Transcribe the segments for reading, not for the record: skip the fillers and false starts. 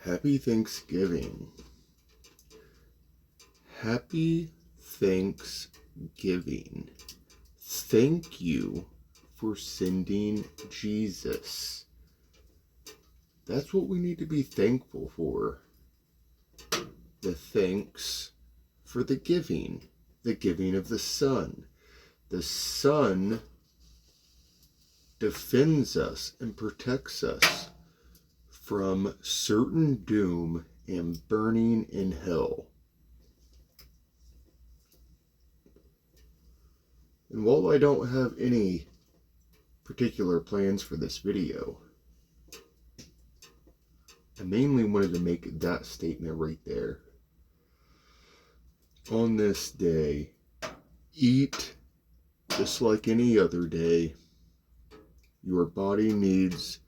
Happy Thanksgiving. Happy Thanksgiving. Thank you for sending Jesus. That's what we need to be thankful for. The thanks for the giving of the Son. The Son defends us and protects us from certain doom and burning in hell. And while I don't have any particular plans for this video, I mainly wanted to make that statement right there. On this day, eat just like any other day. Your body needs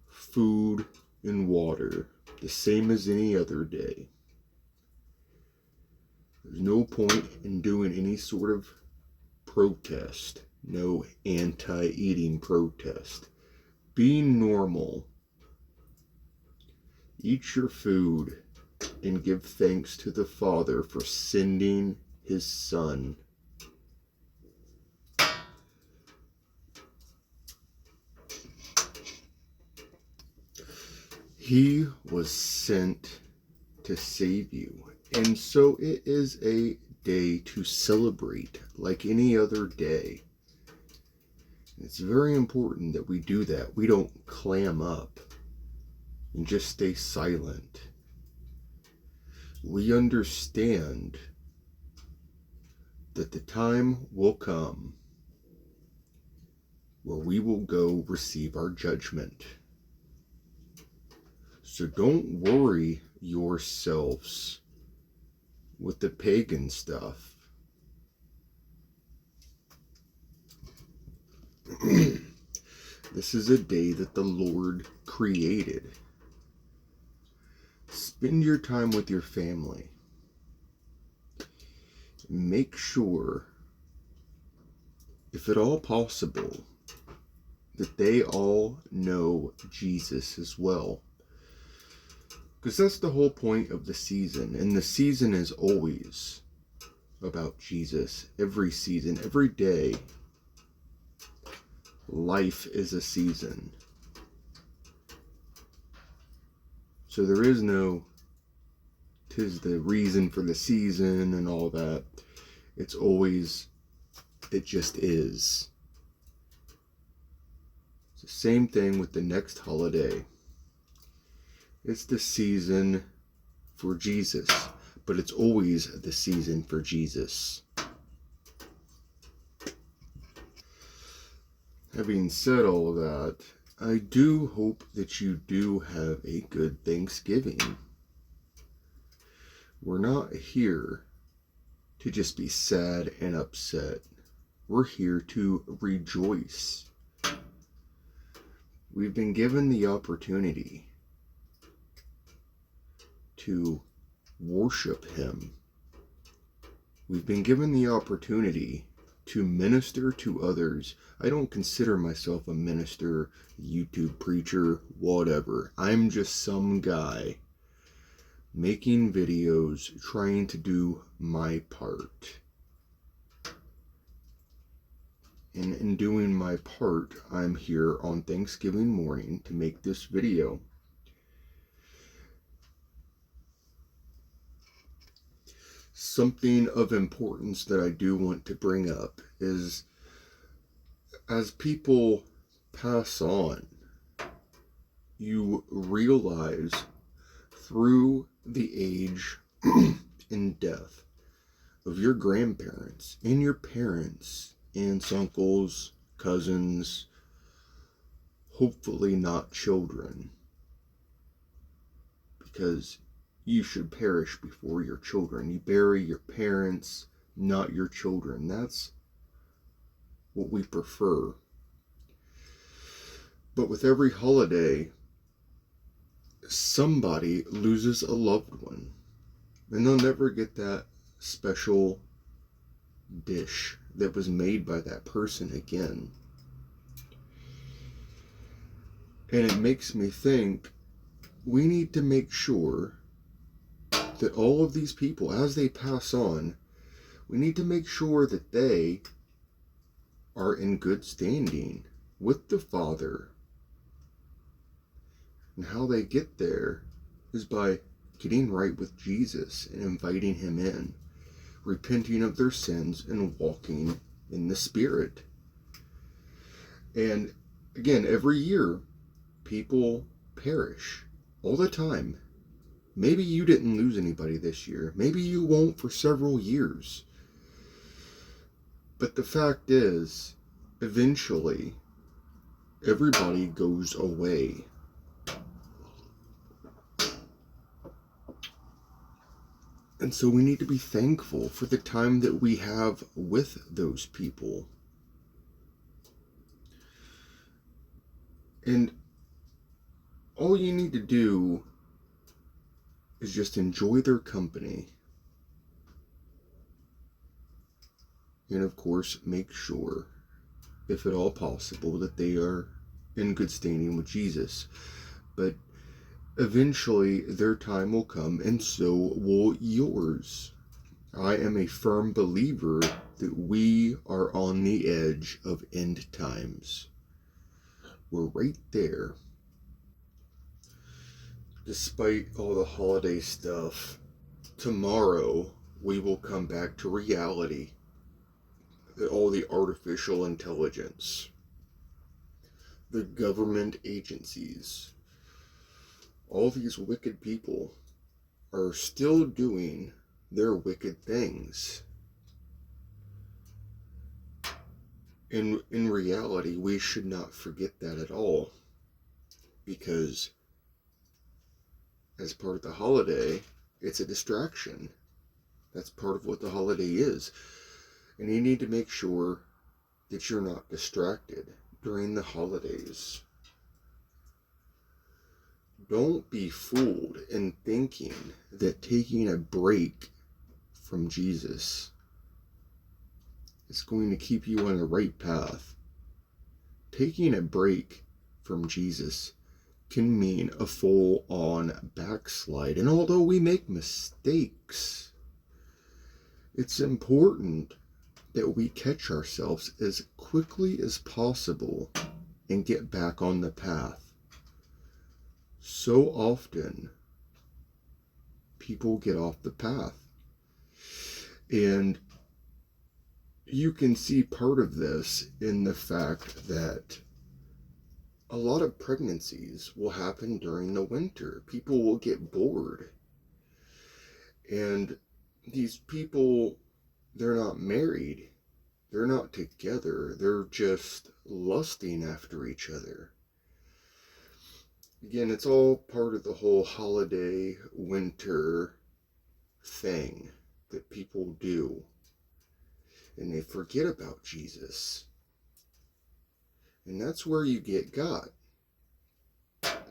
food and water, the same as any other day. There's no point in doing any sort of protest, no anti-eating protest. Be normal. Eat your food and give thanks to the Father for sending His Son. He was sent to save you, and so it is a day to celebrate like any other day. It's very important that we do that. We don't clam up and just stay silent. We understand that the time will come where we will go receive our judgment. So don't worry yourselves with the pagan stuff. This is a day that the Lord created. Spend your time with your family. Make sure, if at all possible, that they all know Jesus as well. Because that's the whole point of the season. And the season is always about Jesus. Every season, every day, life is a season. So there is no, 'tis the reason for the season and all that. It's always, it just is. It's the same thing with the next holiday. It's the season for Jesus, but it's always the season for Jesus. Having said all that, I do hope that you do have a good Thanksgiving. We're not here to just be sad and upset. We're here to rejoice. We've been given the opportunity to worship Him. We've been given the opportunity to minister to others. I don't consider myself a minister, YouTube preacher, whatever. I'm just some guy making videos, trying to do my part. And in doing my part, I'm here on Thanksgiving morning to make this video. Something of importance that I do want to bring up is, as people pass on, you realize through the age and death of your grandparents and your parents, aunts, uncles, cousins, hopefully not children, because you should perish before your children. You bury your parents, not your children. That's what we prefer. But with every holiday, somebody loses a loved one, and they'll never get that special dish that was made by that person again. And it makes me think, we need to make sure that all of these people, as they pass on, we need to make sure that they are in good standing with the Father. And how they get there is by getting right with Jesus and inviting him in, repenting of their sins and walking in the Spirit. And again, every year, people perish all the time. Maybe you didn't lose anybody this year. Maybe you won't for several years. But the fact is, eventually, everybody goes away. And so we need to be thankful for the time that we have with those people. And all you need to do is just enjoy their company. And of course, make sure, if at all possible, that they are in good standing with Jesus. But eventually, their time will come, and so will yours. I am a firm believer that we are on the edge of end times. We're right there. Despite all the holiday stuff, tomorrow we will come back to reality. All the artificial intelligence, the government agencies, all these wicked people are still doing their wicked things. In reality, we should not forget that at all, because as part of the holiday, it's a distraction. That's part of what the holiday is. And you need to make sure that you're not distracted during the holidays. Don't be fooled in thinking that taking a break from Jesus is going to keep you on the right path. Taking a break from Jesus can mean a full-on backslide. And although we make mistakes, it's important that we catch ourselves as quickly as possible and get back on the path. So often, people get off the path. And you can see part of this in the fact that a lot of pregnancies will happen during the winter. People will get bored. And these people, they're not married. They're not together. They're just lusting after each other. Again, it's all part of the whole holiday winter thing that people do. And they forget about Jesus. And that's where you get got.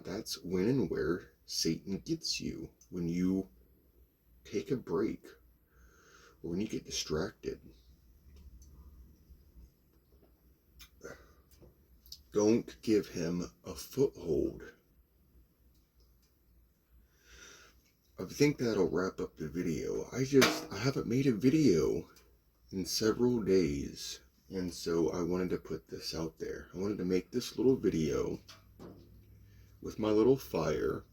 That's when and where Satan gets you. When you take a break. Or when you get distracted. Don't give him a foothold. I think that'll wrap up the video. I haven't made a video in several days, and so I wanted to put this out there. I wanted to make this little video with my little fire.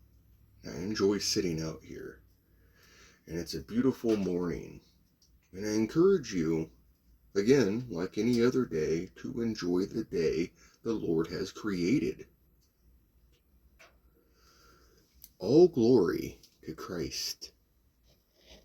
I enjoy sitting out here, and it's a beautiful morning, and I encourage you, again, like any other day, to enjoy the day the Lord has created. All glory to Christ.